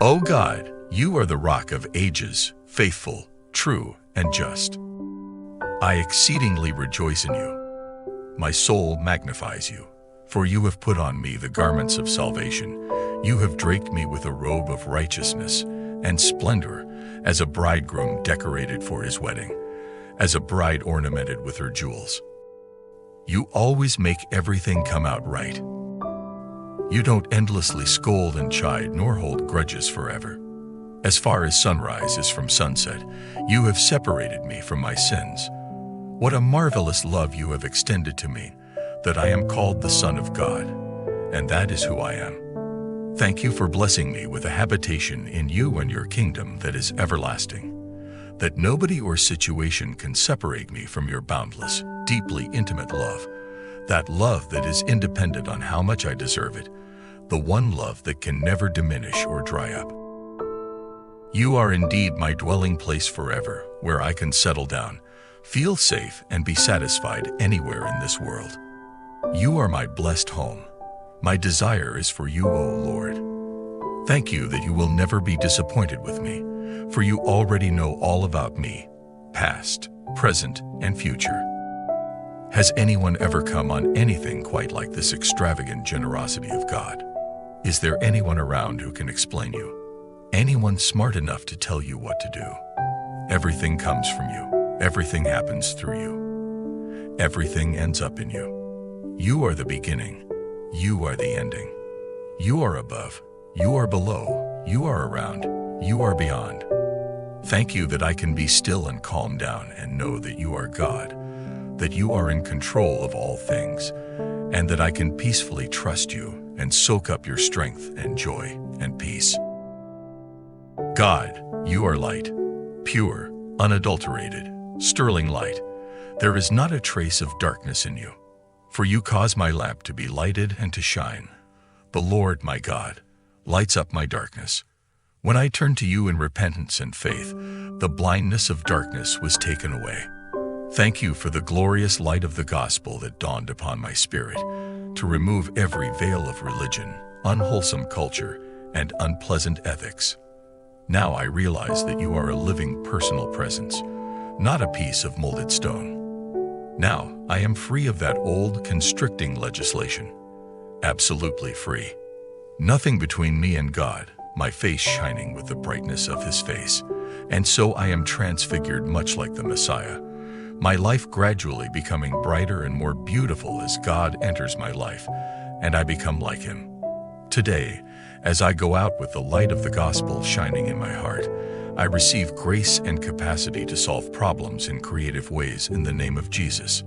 O God, you are the rock of ages, faithful, true, and just. I exceedingly rejoice in you. My soul magnifies you, for you have put on me the garments of salvation. You have draped me with a robe of righteousness and splendor, as a bridegroom decorated for his wedding, as a bride ornamented with her jewels. You always make everything come out right. You don't endlessly scold and chide nor hold grudges forever. As far as sunrise is from sunset, you have separated me from my sins. What a marvelous love you have extended to me, that I am called the Son of God, and that is who I am. Thank you for blessing me with a habitation in you and your kingdom that is everlasting, that nobody or situation can separate me from your boundless, deeply intimate love, that love that is independent on how much I deserve it, the one love that can never diminish or dry up. You are indeed my dwelling place forever, where I can settle down, feel safe, and be satisfied anywhere in this world. You are my blessed home. My desire is for you, O Lord. Thank you that you will never be disappointed with me, for you already know all about me, past, present, and future. Has anyone ever come on anything quite like this extravagant generosity of God? Is there anyone around who can explain you? Anyone smart enough to tell you what to do? Everything comes from you. Everything happens through you. Everything ends up in you. You are the beginning. You are the ending. You are above. You are below. You are around. You are beyond. Thank you that I can be still and calm down and know that you are God, that you are in control of all things, and that I can peacefully trust you and soak up your strength and joy and peace. God, you are light, pure, unadulterated, sterling light. There is not a trace of darkness in you. For you cause my lamp to be lighted and to shine. The Lord, my God, lights up my darkness. When I turned to you in repentance and faith, the blindness of darkness was taken away. Thank you for the glorious light of the gospel that dawned upon my spirit, to remove every veil of religion, unwholesome culture, and unpleasant ethics. Now I realize that you are a living personal presence, not a piece of molded stone. Now I am free of that old, constricting legislation. Absolutely free. Nothing between me and God, my face shining with the brightness of his face. And so I am transfigured much like the Messiah, my life gradually becoming brighter and more beautiful as God enters my life, and I become like him. Today, as I go out with the light of the gospel shining in my heart, I receive grace and capacity to solve problems in creative ways in the name of Jesus.